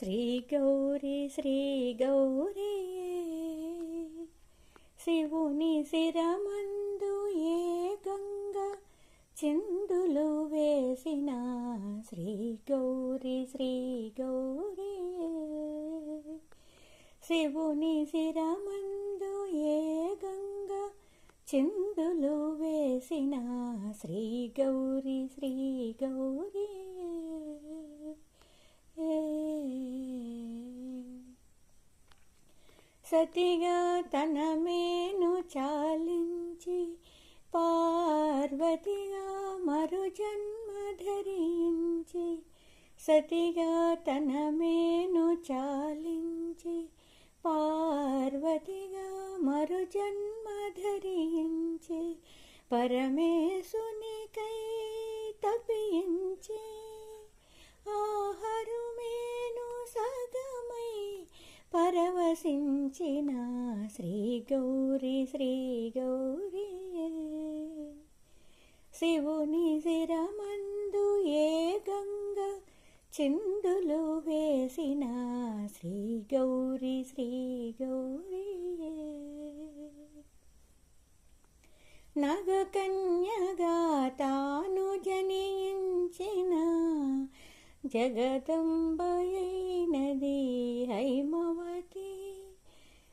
శ్రీ గౌరీ శ్రీ గౌరీ శివుని శిరమందు ఏ గంగ చిందులు వేసిన శ్రీ గౌరీ శ్రీ గౌరీ శివుని శిరమందు ఏ గంగ చిందులు వేసిన శ్రీ గౌరీ శ్రీ గౌరీ సతిగా తన మేను చాలించి పార్వతిగా మరు జన్మ ధరించి సతిగా తన మేను చాలించి పార్వతిగా మరు జన్మ ధరించి పరమేశునికై తపించి ఆహరు మేను సగమై పరవశించిన శ్రీ గౌరీ శ్రీ గౌరీ శివుని శిరమందు ఏ గంగ చిందులు వేసిన శ్రీ గౌరీ శ్రీ గౌరీ నగకన్యగా తాను జనించిన జగదంబయైనది హైమవతి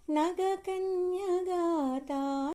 నగకన్యగా